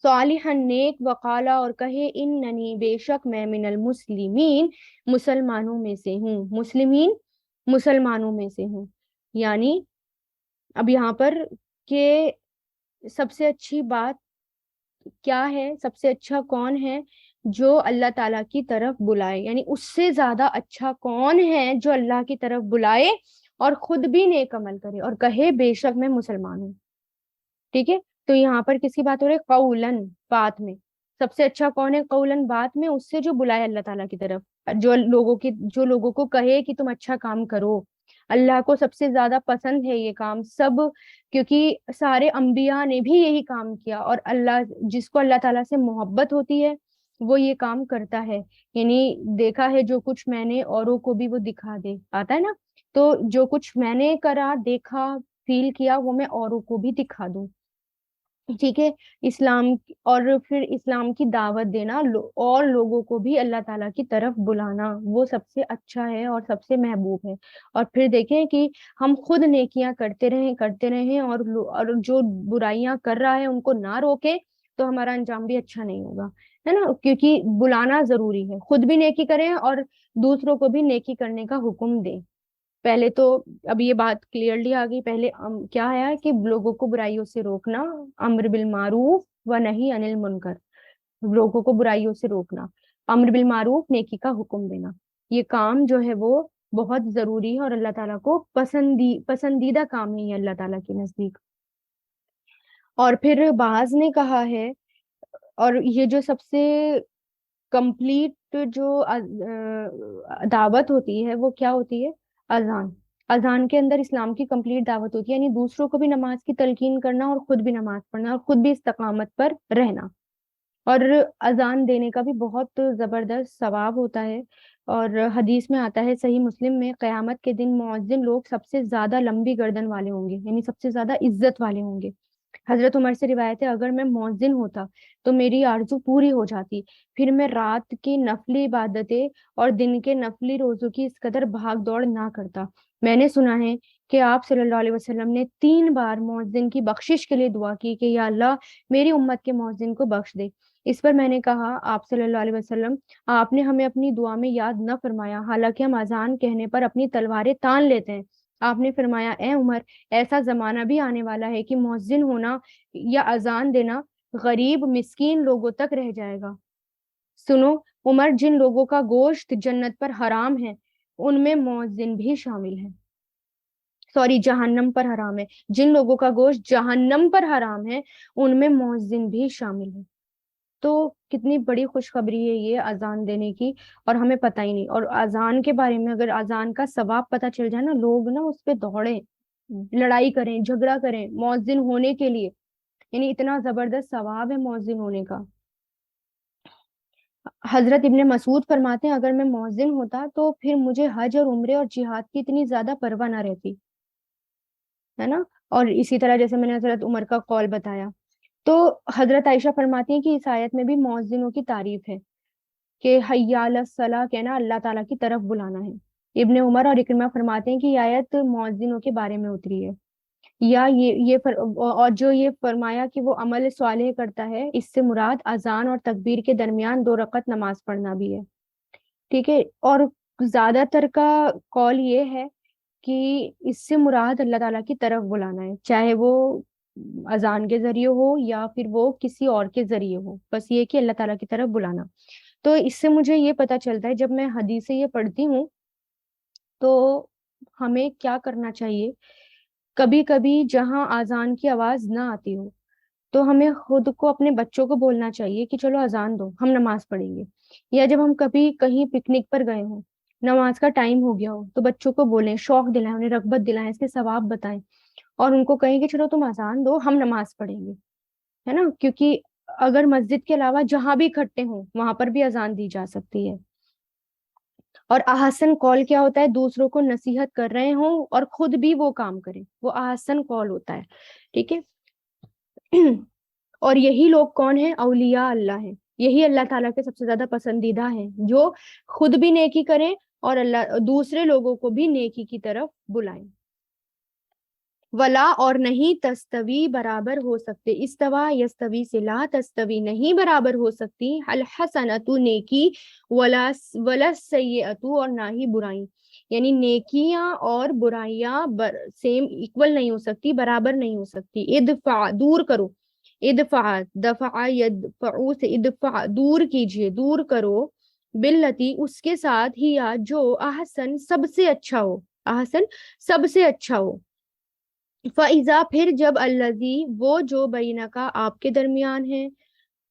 صالحا, نیک. وقالا, اور کہے. اننی, بے شک میں. من المسلمین, مسلمانوں میں سے ہوں. مسلمین, مسلمانوں میں سے ہوں. یعنی اب یہاں پر کہ سب سے اچھی بات کیا ہے, سب سے اچھا کون ہے؟ جو اللہ تعالیٰ کی طرف بلائے. یعنی اس سے زیادہ اچھا کون ہے جو اللہ کی طرف بلائے اور خود بھی نیک عمل کرے اور کہے بے شک میں مسلمان ہوں. ٹھیک ہے. تو یہاں پر کس کی بات ہو رہی ہے؟ قولن, بات میں. سب سے اچھا کون ہے قولن, بات میں, اس سے جو بلائے اللہ تعالیٰ کی طرف. جو لوگوں کو کہے کہ تم اچھا کام کرو. اللہ کو سب سے زیادہ پسند ہے یہ کام سب، کیونکہ سارے انبیاء نے بھی یہی کام کیا، اور اللہ جس کو اللہ تعالیٰ سے محبت ہوتی ہے وہ یہ کام کرتا ہے. یعنی دیکھا ہے جو کچھ میں نے اوروں کو بھی وہ دکھا دے، آتا ہے نا. تو جو کچھ میں نے کرا، دیکھا، فیل کیا، وہ میں اوروں کو بھی دکھا دوں. ٹھیک ہے. اسلام، اور پھر اسلام کی دعوت دینا، اور لوگوں کو بھی اللہ تعالیٰ کی طرف بلانا، وہ سب سے اچھا ہے اور سب سے محبوب ہے. اور پھر دیکھیں کہ ہم خود نیکیاں کرتے رہیں اور جو برائیاں کر رہا ہے ان کو نہ روکیں، تو ہمارا انجام بھی اچھا نہیں ہوگا، ہے نا. کیونکہ بلانا ضروری ہے، خود بھی نیکی کریں اور دوسروں کو بھی نیکی کرنے کا حکم دیں. پہلے تو اب یہ بات کلیئرلی آ گئی. پہلے کیا ہے کہ لوگوں کو برائیوں سے روکنا، امر بالمعروف و نہی عن المنکر، لوگوں کو برائیوں سے روکنا، امر بالمعروف نیکی کا حکم دینا، یہ کام جو ہے وہ بہت ضروری ہے، اور اللہ تعالیٰ کو پسندیدہ کام ہے یہ اللہ تعالیٰ کے نزدیک. اور پھر بعض نے کہا ہے، اور یہ جو سب سے کمپلیٹ جو دعوت ہوتی ہے وہ کیا ہوتی ہے؟ اذان. اذان کے اندر اسلام کی کمپلیٹ دعوت ہوتی ہے، یعنی دوسروں کو بھی نماز کی تلقین کرنا، اور خود بھی نماز پڑھنا، اور خود بھی استقامت پر رہنا. اور اذان دینے کا بھی بہت زبردست ثواب ہوتا ہے. اور حدیث میں آتا ہے صحیح مسلم میں، قیامت کے دن مؤذن لوگ سب سے زیادہ لمبی گردن والے ہوں گے، یعنی سب سے زیادہ عزت والے ہوں گے. حضرت عمر سے روایت ہے، اگر میں مؤذن ہوتا تو میری آرزو پوری ہو جاتی، پھر میں رات کی نفلی عبادتیں اور دن کے نفلی روزوں کی اس قدر بھاگ دوڑ نہ کرتا. میں نے سنا ہے کہ آپ صلی اللہ علیہ وسلم نے 3 بار مؤذن کی بخشش کے لیے دعا کی کہ یا اللہ میری امت کے مؤذن کو بخش دے. اس پر میں نے کہا آپ صلی اللہ علیہ وسلم، آپ نے ہمیں اپنی دعا میں یاد نہ فرمایا، حالانکہ ہم اذان کہنے پر اپنی تلواریں تان لیتے ہیں. آپ نے فرمایا اے عمر، ایسا زمانہ بھی آنے والا ہے کہ مؤذن ہونا یا اذان دینا غریب مسکین لوگوں تک رہ جائے گا. سنو عمر، جن لوگوں کا گوشت جنت پر حرام ہے ان میں مؤذن بھی شامل ہے. سوری، جہنم پر حرام ہے. جن لوگوں کا گوشت جہنم پر حرام ہے ان میں مؤذن بھی شامل ہے. تو کتنی بڑی خوشخبری ہے یہ اذان دینے کی، اور ہمیں پتہ ہی نہیں. اور اذان کے بارے میں اگر اذان کا ثواب پتہ چل جائے نا، لوگ نا اس پہ دوڑیں، لڑائی کریں، جھگڑا کریں مؤذن ہونے کے لیے. یعنی اتنا زبردست ثواب ہے مؤذن ہونے کا. حضرت ابن مسعود فرماتے ہیں اگر میں مؤذن ہوتا تو پھر مجھے حج اور عمرے اور جہاد کی اتنی زیادہ پرواہ نہ رہتی، ہے نا. اور اسی طرح جیسے میں نے حضرت عمر کا قول بتایا. تو حضرت عائشہ فرماتی ہیں کہ اس آیت میں بھی مؤذنوں کی تعریف ہے کہ حی علی الصلاح کہنا اللہ تعالیٰ کی طرف بلانا ہے. ابن عمر اور اکرمہ فرماتے ہیں کہ یہ آیت مؤذنوں کے بارے میں اتری ہے. یا اور جو یہ فرمایا کہ وہ عمل صالح کرتا ہے، اس سے مراد اذان اور تکبیر کے درمیان 2 رکعت نماز پڑھنا بھی ہے. ٹھیک ہے. اور زیادہ تر کا قول یہ ہے کہ اس سے مراد اللہ تعالیٰ کی طرف بلانا ہے، چاہے وہ اذان کے ذریعے ہو یا پھر وہ کسی اور کے ذریعے ہو، بس یہ کہ اللہ تعالیٰ کی طرف بلانا. تو اس سے مجھے یہ پتا چلتا ہے جب میں حدیثیں یہ پڑھتی ہوں تو ہمیں کیا کرنا چاہیے. کبھی کبھی جہاں اذان کی آواز نہ آتی ہو تو ہمیں خود کو اپنے بچوں کو بولنا چاہیے کہ چلو اذان دو، ہم نماز پڑھیں گے. یا جب ہم کبھی کہیں پکنک پر گئے ہوں، نماز کا ٹائم ہو گیا ہو، تو بچوں کو بولیں، شوق دلائیں، انہیں رغبت دلائیں، اس کے ثواب بتائیں، اور ان کو کہیں کہ چلو تم اذان دو، ہم نماز پڑھیں گے، ہے نا. کیونکہ اگر مسجد کے علاوہ جہاں بھی اکٹھے ہوں وہاں پر بھی اذان دی جا سکتی ہے. اور احسن قول کیا ہوتا ہے؟ دوسروں کو نصیحت کر رہے ہوں اور خود بھی وہ کام کریں، وہ احسن قول ہوتا ہے. ٹھیک ہے. اور یہی لوگ کون ہیں؟ اولیاء اللہ ہیں. یہی اللہ تعالیٰ کے سب سے زیادہ پسندیدہ ہیں، جو خود بھی نیکی کریں اور اللہ دوسرے لوگوں کو بھی نیکی کی طرف بلائیں. ولا اور نہیں تستوی برابر ہو سکتے، استوا یستوی سے لا تستوی نہیں برابر ہو سکتی، الحسنۃ نیکی ولا سیئۃ اور نہ ہی برائی. یعنی نیکیاں اور برائیاں سیم ایکول نہیں ہو سکتی، برابر نہیں ہو سکتی. ادفع دور کرو، ادفع دفع یدفع سے ادفع دور کیجئے، دور کرو، باللتی اس کے ساتھ ہی جو احسن سب سے اچھا ہو، احسن سب سے اچھا ہو. فَإِذَا پھر جب الذی وہ جو بینکا آپ کے درمیان ہے،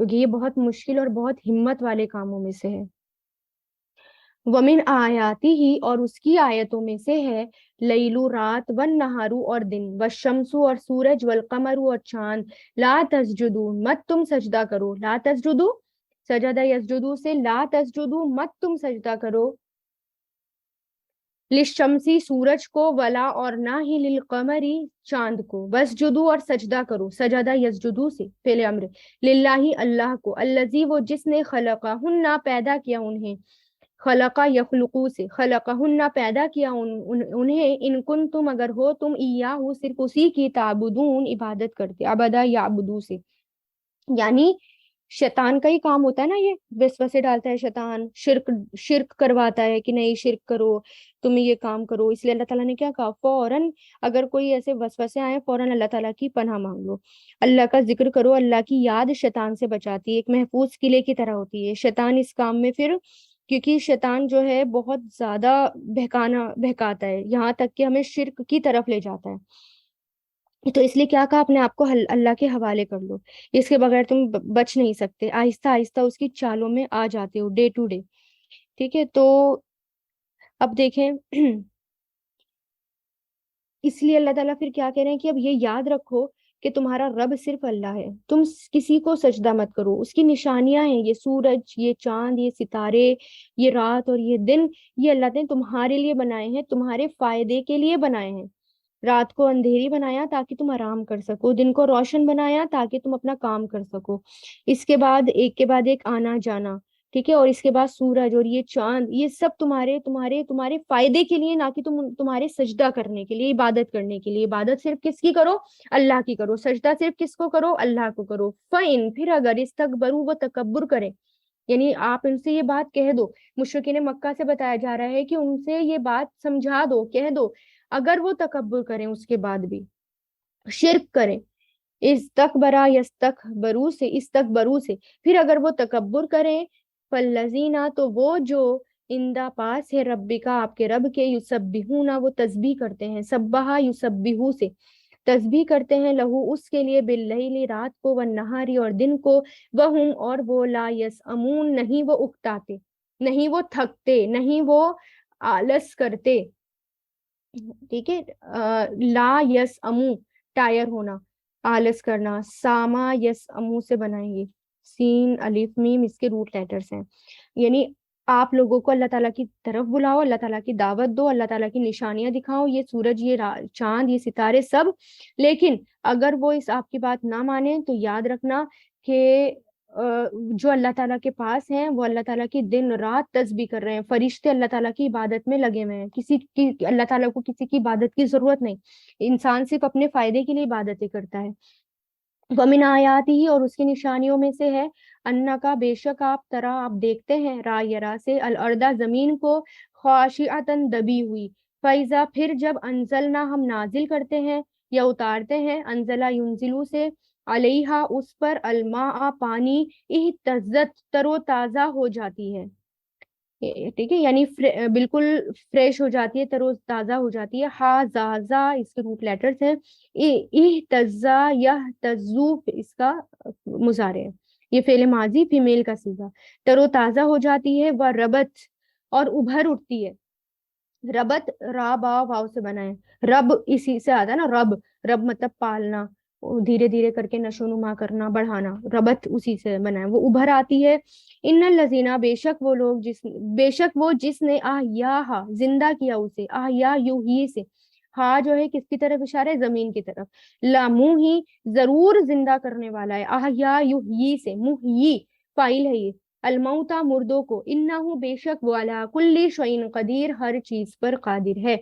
کیونکہ یہ بہت مشکل اور بہت ہمت والے کاموں میں سے ہے۔ ومن آیاتی ہی، اور اس کی آیتوں میں سے ہے، لیلو رات، ون نہارو اور دن، والشمسو اور سورج، والقمرو اور چاند، لا تسجدو مت تم سجدہ کرو، لا تسجدو سجدہ یسجدو سے، لا تسجدو مت تم سجدہ کرو، للشمسی سورج کو، ولا اور نہ ہی للقمری چاند کو، وسجدو اور سجدہ کرو، سجدہ یسجدو سے فعل امر، للہ اللہ کو، الذی وہ جس نے خلقہن پیدا کیا انہیں، خلقہ یخلقو سے، خلقہن پیدا کیا انہیں، ان کن تم اگر ہو تم ایاہو صرف اسی کی تعبدون عبادت کرتے، عبدہ یعبدو سے، یعنی شیطان کا ہی کام ہوتا ہے نا، یہ وسوسے ڈالتا ہے شیطان، شرک کرواتا ہے کہ نہیں شرک کرو، تم یہ کام کرو، اس لیے اللہ تعالیٰ نے کیا کہا، فوراً اگر کوئی ایسے وسوسے آئے فوراً اللہ تعالیٰ کی پناہ مانگ لو، اللہ کا ذکر کرو، اللہ کی یاد شیطان سے بچاتی ہے، ایک محفوظ قلعے کی طرح ہوتی ہے، شیطان اس کام میں پھر، کیونکہ شیطان جو ہے بہت زیادہ بہکاتا ہے، یہاں تک کہ ہمیں شرک کی طرف لے جاتا ہے، تو اس لیے کیا کہا، اپنے آپ کو اللہ کے حوالے کر لو، اس کے بغیر تم بچ نہیں سکتے، آہستہ آہستہ اس کی چالوں میں آ جاتے ہو ڈے ٹو ڈے، ٹھیک ہے۔ تو اب دیکھیں اس لیے اللہ تعالیٰ پھر کیا کہہ رہے ہیں کہ اب یہ یاد رکھو کہ تمہارا رب صرف اللہ ہے، تم کسی کو سجدہ مت کرو، اس کی نشانیاں ہیں، یہ سورج، یہ چاند، یہ ستارے، یہ رات اور یہ دن، یہ اللہ نے تمہارے لیے بنائے ہیں، تمہارے فائدے کے لیے بنائے ہیں، رات کو اندھیری بنایا تاکہ تم آرام کر سکو، دن کو روشن بنایا تاکہ تم اپنا کام کر سکو، اس کے بعد ایک کے بعد ایک آنا جانا، ٹھیک ہے، اور اس کے بعد سورج اور یہ چاند، یہ سب تمہارے تمہارے تمہارے فائدے کے لیے، نہ کہ تمہارے سجدہ کرنے کے لیے، عبادت کرنے کے لیے، عبادت صرف کس کی کرو، اللہ کی کرو، سجدہ صرف کس کو کرو، اللہ کو کرو، فَإِن پھر اگر استکبروا وہ تکبر کریں، یعنی آپ ان سے یہ بات کہہ دو، مشرکین مکہ سے بتایا جا رہا ہے کہ ان سے یہ بات سمجھا دو، کہہ دو، اگر وہ تکبر کریں اس کے بعد بھی شرک کریں، استکبرا یستکبرو سے، استکبرو سے، پھر اگر وہ تکبر کریں، فالذین تو وہ جو اندہ پاس ہے ربکا آپ کے رب کے، یسبحون وہ تسبیح کرتے ہیں، سبحا یسبحو سے تسبیح کرتے ہیں، لہو اس کے لیے، باللیل رات کو، والنہاری اور دن کو، وہم اور وہ، لا یسأمون نہیں وہ اکتاتے، نہیں وہ تھکتے، نہیں وہ آلس کرتے، ٹھیک ہے، لا یس امو ٹائر ہونا، آلس کرنا، ساما یس امو سے بنائیں گے، سین الف میم اس کے روٹ لیٹرز ہیں، یعنی آپ لوگوں کو اللہ تعالیٰ کی طرف بلاؤ، اللہ تعالیٰ کی دعوت دو، اللہ تعالیٰ کی نشانیاں دکھاؤ، یہ سورج، یہ چاند، یہ ستارے سب، لیکن اگر وہ اس آپ کی بات نہ مانیں تو یاد رکھنا کہ جو اللہ تعالیٰ کے پاس ہیں وہ اللہ تعالیٰ کی دن رات تسبیح کر رہے ہیں، فرشتے اللہ تعالیٰ کی عبادت میں لگے ہوئے ہیں، کسی کی اللہ تعالیٰ کو کسی کی عبادت کی ضرورت نہیں، انسان صرف اپنے فائدے کے لیے عبادتیں کرتا ہے۔ ومن آیاتی ہی اور اس کی نشانیوں میں سے ہے، انا کا بے شک آپ ترا آپ دیکھتے ہیں، را یرا سے، الارض زمین کو، خاشعتن دبی ہوئی، فیضا پھر جب، انزلنا ہم نازل کرتے ہیں یا اتارتے ہیں، انزلہ ینزلو سے، علیہا اس پر، الماء پانی، اہتزت تر و تازہ ہو جاتی ہے، ٹھیک ہے، یعنی بالکل فریش ہو جاتی ہے، تر و تازہ ہو جاتی ہے، ہا زازا اس کے روٹ لیٹرز ہیں، اہتزا یہتزو اس کا مضارع ہے، یہ فعل ماضی فیمیل کا صیغہ، تر و تازہ ہو جاتی ہے، وہ ربت اور ابھر اٹھتی ہے، ربت را با واو سے بنا ہے، رب اسی سے آتا ہے نا، رب، رب مطلب پالنا، دھیرے دھیرے کر کے نشو نما کرنا، بڑھانا، ربت اسی سے بنا ہے، وہ ابھر آتی ہے، ان الذین بے شک وہ لوگ بے شک وہ جس نے احیاہا زندہ کیا اسے، احیا یحیی سے، ہا جو ہے کس کی طرف اشارہ ہے، زمین کی طرف، لامو ہی ضرور زندہ کرنے والا ہے، احیا یحیی سے، محیی فاعل ہے یہ، الموتا مردوں کو، انہو بے شک وہ علی کل شیء قدیر ہر چیز پر قادر ہے،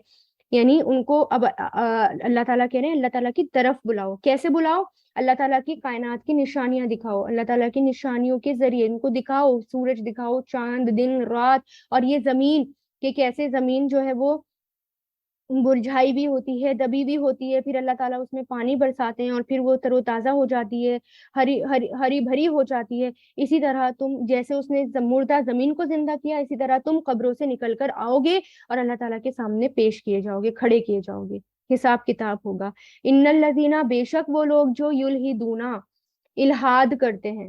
یعنی ان کو اب اللہ تعالیٰ کہہ رہے ہیں اللہ تعالیٰ کی طرف بلاؤ، کیسے بلاؤ، اللہ تعالیٰ کی کائنات کی نشانیاں دکھاؤ، اللہ تعالیٰ کی نشانیوں کے ذریعے ان کو دکھاؤ، سورج دکھاؤ، چاند، دن رات، اور یہ زمین کہ کیسے زمین جو ہے وہ برجھائی بھی ہوتی ہے، دبی بھی ہوتی ہے، پھر اللہ تعالیٰ اس میں پانی برساتے ہیں اور پھر وہ تر و تازہ ہو جاتی ہے، ہری بھری ہو جاتی ہے، اسی طرح تم جیسے اس نے مردہ زمین کو زندہ کیا، اسی طرح تم قبروں سے نکل کر آؤ گے اور اللہ تعالیٰ کے سامنے پیش کیے جاؤ گے، کھڑے کیے جاؤ گے، حساب کتاب ہوگا، ان الذین بے شک وہ لوگ جو یلحدون الحاد کرتے ہیں،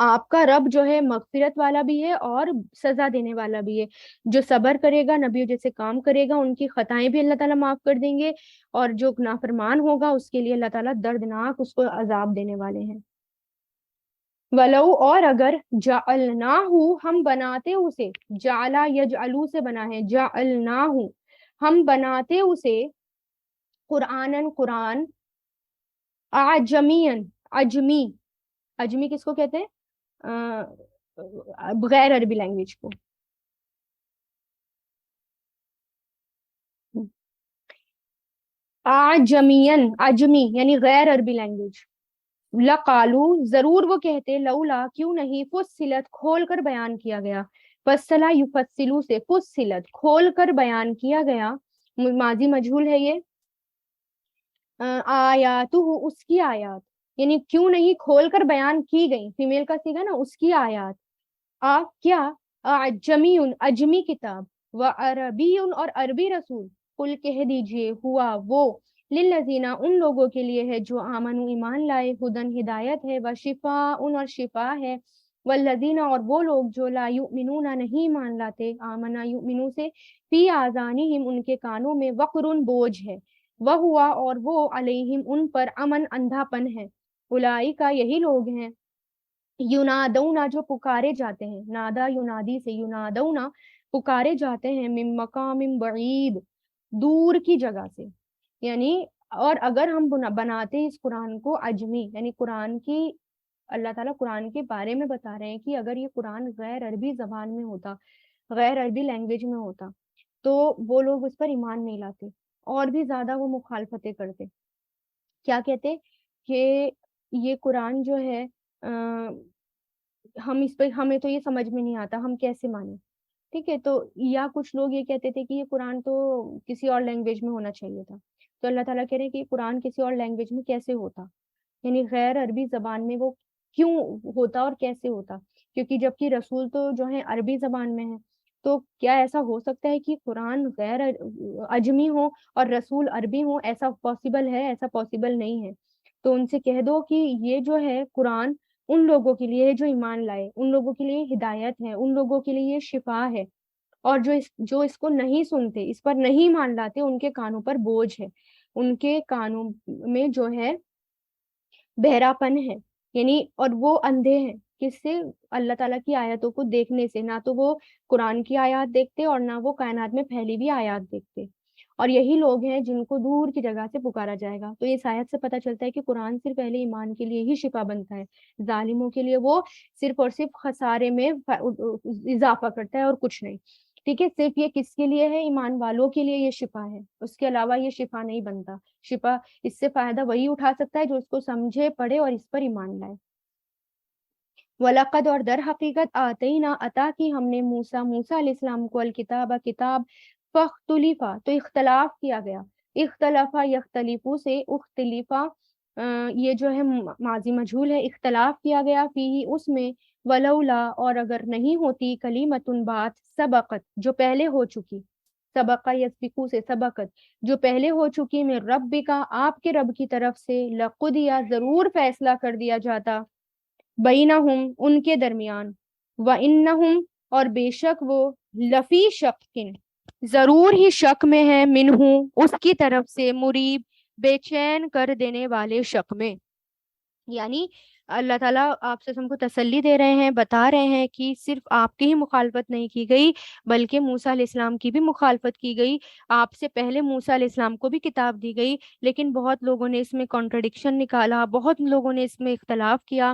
آپ کا رب جو ہے مغفرت والا بھی ہے اور سزا دینے والا بھی ہے. جو صبر کرے گا، نبیوں جیسے کام کرے گا، ان کی خطائیں بھی اللہ تعالیٰ معاف کر دیں گے، اور جو نافرمان ہوگا اس کے لیے اللہ تعالیٰ دردناک اس کو عذاب دینے والے ہیں. ولو، اور اگر، جعلناہ، ہم بناتے اسے، جعلا یجعلو سے بنا ہے، جعلناہ ہم بناتے اسے، قرآنن قرآن، اعجمین اجمی، اجمی کس کو کہتے ہیں؟ غیر عربی لینگویج کو. اعجمین، اجمی یعنی غیر عربی لینگویج. لقالو، ضرور وہ کہتے، لولا کیوں نہیں، فصلت کھول کر بیان کیا گیا، فصلا یفصلو سے، فصلت کھول کر بیان کیا گیا، ماضی مجہول ہے یہ، آیاتہ اس کی آیات، یعنی کیوں نہیں کھول کر بیان کی گئی، فیمیل کا سیگا نا، اس کی آیات. کیا، اعجمی اجمی کتاب، و عربی اور عربی رسول، قل کہہ دیجئے، ہوا وہ، للذین ان لوگوں کے لیے ہے جو آمنو ایمان لائے، ہدن ہدایت ہے، و شفاء اور شفا ہے، والذین اور وہ لوگ جو لا یؤمنون نہیں ایمان لاتے، آمنا یؤمنو سے، فی آذانہم ان کے کانوں میں، وقرن بوجھ ہے، وہ ہوا اور وہ، علیہم ان پر، امن اندھا پن ہے، اولئک یہی لوگ ہیں، یونادونا جو پکارے جاتے ہیں، نادا یونادی سے، یونادونا پکارے جاتے ہیں، من مقام بعید دور کی جگہ سے. یعنی اور اگر ہم بناتے اس قرآن کو اجمی، یعنی قرآن کی، اللہ تعالیٰ قرآن کے بارے میں بتا رہے ہیں کہ اگر یہ قرآن غیر عربی زبان میں ہوتا، غیر عربی لینگویج میں ہوتا، تو وہ لوگ اس پر ایمان نہیں لاتے، اور بھی زیادہ وہ مخالفتیں کرتے. کیا کہتے کہ یہ قرآن جو ہے، ہم اس پہ، ہمیں تو یہ سمجھ میں نہیں آتا، ہم کیسے مانیں. ٹھیک ہے، تو یا کچھ لوگ یہ کہتے تھے کہ یہ قرآن تو کسی اور لینگویج میں ہونا چاہیے تھا. تو اللہ تعالیٰ کہہ رہے ہیں کہ یہ قرآن کسی اور لینگویج میں کیسے ہوتا، یعنی غیر عربی زبان میں وہ کیوں ہوتا اور کیسے ہوتا، کیونکہ جبکہ رسول تو جو ہے عربی زبان میں ہے، تو کیا ایسا ہو سکتا ہے کہ قرآن غیر اجمی ہو اور رسول عربی ہو؟ ایسا پاسبل ہے؟ ایسا پاسبل نہیں ہے. تو ان سے کہہ دو کہ یہ جو ہے قرآن ان لوگوں کے لیے ہے جو ایمان لائے، ان لوگوں کے لیے ہدایت ہے، ان لوگوں کے لیے یہ شفا ہے، اور جو اس کو نہیں سنتے، اس پر نہیں مان لاتے، ان کے کانوں پر بوجھ ہے، ان کے کانوں میں جو ہے بہراپن ہے، یعنی اور وہ اندھے ہیں کس سے؟ اللہ تعالیٰ کی آیتوں کو دیکھنے سے. نہ تو وہ قرآن کی آیات دیکھتے اور نہ وہ کائنات میں پھیلی بھی آیات دیکھتے. اور یہی لوگ ہیں جن کو دور کی جگہ سے پکارا جائے گا. تو اس آیت سے پتہ چلتا ہے کہ قرآن صرف پہلے ایمان کے لیے ہی شفا بنتا ہے، ظالموں کے لیے وہ صرف اور صرف خسارے میں اضافہ کرتا ہے اور کچھ نہیں. ٹھیک ہے، صرف یہ کس کے لیے ہے؟ ایمان والوں کے لیے یہ شفا ہے، اس کے علاوہ یہ شفا نہیں بنتا. شفا، اس سے فائدہ وہی اٹھا سکتا ہے جو اس کو سمجھے، پڑھے اور اس پر ایمان لائے. وَلَقَدْ اور در حقیقت آتَيْنَا عطا کی ہم نے موسیٰ علیہ السلام کو الکتاب کتاب، فاختلفا تو اختلاف کیا گیا، اختلافا یختلفو سے، اختلافا یہ جو ہے ماضی مجہول ہے، اختلاف کیا گیا، فی اس میں، ولولا اور اگر نہیں ہوتی، کلیمتن بات، سبقت جو پہلے ہو چکی، سبقہ یسبقو سے، سبقت جو پہلے ہو چکی، میں رب کا آپ کے رب کی طرف سے، لقضیا ضرور فیصلہ کر دیا جاتا، بینہم ان کے درمیان، وانہم اور بے شک وہ، لفی شک ضرور ہی شک میں ہے، منہ اس کی طرف سے، مریب بے چین کر دینے والے شک میں. یعنی اللہ تعالیٰ آپ سے ہم کو تسلی دے رہے ہیں، بتا رہے ہیں کہ صرف آپ کی ہی مخالفت نہیں کی گئی، بلکہ موسیٰ علیہ السلام کی بھی مخالفت کی گئی. آپ سے پہلے موسیٰ علیہ السلام کو بھی کتاب دی گئی، لیکن بہت لوگوں نے اس میں کانٹرڈکشن نکالا، بہت لوگوں نے اس میں اختلاف کیا،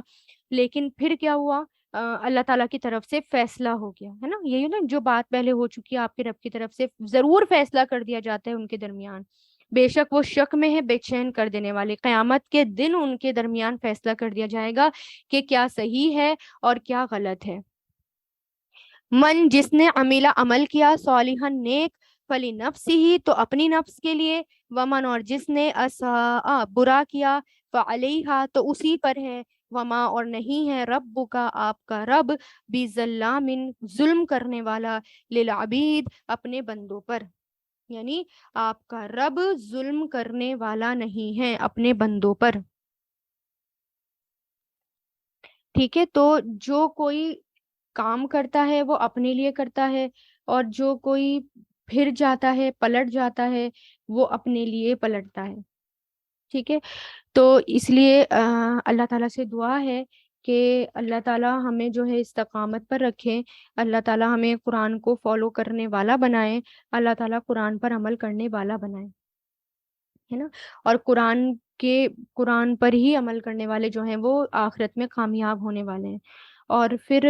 لیکن پھر کیا ہوا؟ اللہ تعالیٰ کی طرف سے فیصلہ ہو گیا ہے نا. یہی نا، جو بات پہلے ہو چکی ہے آپ کے رب کی طرف سے ضرور فیصلہ کر دیا جاتا ہے ان کے درمیان. بے شک وہ شک میں ہے، بے چین کر دینے والے. قیامت کے دن ان کے درمیان فیصلہ کر دیا جائے گا کہ کیا صحیح ہے اور کیا غلط ہے. من جس نے عمل کیا، صالحن نیک، فلی نفسی ہی تو اپنی نفس کے لیے، ومن اور جس نے اساء برا کیا، فعلیہا تو اسی پر ہے، وما اور نہیں ہے، رب کا آپ کا رب، بظلام ظلم کرنے والا، للعبید اپنے بندوں پر. یعنی آپ کا رب ظلم کرنے والا نہیں ہے اپنے بندوں پر. ٹھیک ہے، تو جو کوئی کام کرتا ہے وہ اپنے لیے کرتا ہے، اور جو کوئی پھر جاتا ہے، پلٹ جاتا ہے، وہ اپنے لیے پلٹتا ہے. ٹھیک ہے. تو اس لیے اللہ تعالیٰ سے دعا ہے کہ اللہ تعالیٰ ہمیں جو ہے استقامت پر رکھے، اللہ تعالیٰ ہمیں قرآن کو فالو کرنے والا بنائے، اللہ تعالیٰ قرآن پر عمل کرنے والا بنائے، ہے نا. اور قرآن پر ہی عمل کرنے والے جو ہیں وہ آخرت میں کامیاب ہونے والے ہیں. اور پھر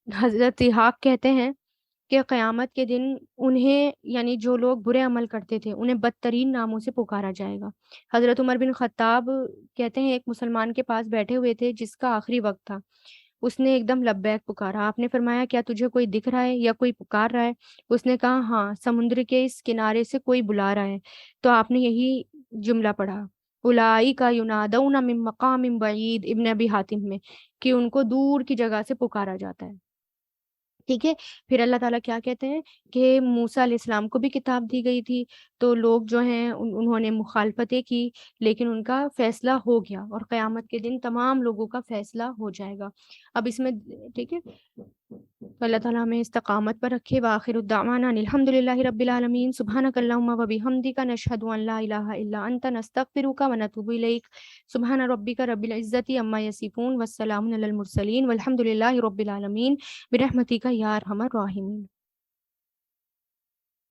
حضرت اسحاق کہتے ہیں کہ قیامت کے دن انہیں، یعنی جو لوگ برے عمل کرتے تھے، انہیں بدترین ناموں سے پکارا جائے گا. حضرت عمر بن خطاب کہتے ہیں ایک مسلمان کے پاس بیٹھے ہوئے تھے جس کا آخری وقت تھا. اس نے ایک دم لبیک پکارا. آپ نے فرمایا کیا تجھے کوئی دکھ رہا ہے یا کوئی پکار رہا ہے؟ اس نے کہا ہاں، سمندر کے اس کنارے سے کوئی بلا رہا ہے. تو آپ نے یہی جملہ پڑھا، اولئک ینادون من مقام بعید، ابن ابی حاتم میں، کہ ان کو دور کی جگہ سے پکارا جاتا ہے. ٹھیک ہے. پھر اللہ تعالیٰ کیا کہتے ہیں کہ موسیٰ علیہ السلام کو بھی کتاب دی گئی تھی، تو لوگ جو ہیں انہوں نے مخالفتیں کی، لیکن ان کا فیصلہ ہو گیا، اور قیامت کے دن تمام لوگوں کا فیصلہ ہو جائے گا. اب اس میں ٹھیک ہے، تو اللہ تعالیٰ ہمیں استقامت پر رکھے. وآخر الدعوانا ان الحمد للہ رب العالمین. سبحانک اللہم و بحمدک، نشہد ان لا الہ الا انت، نستغفرک و نتوب الیک. سبحان ربک رب العزت عما یصفون، والسلام علی المرسلین، والحمد للہ رب العالمین، برحمتک یا ارحم الراحمین.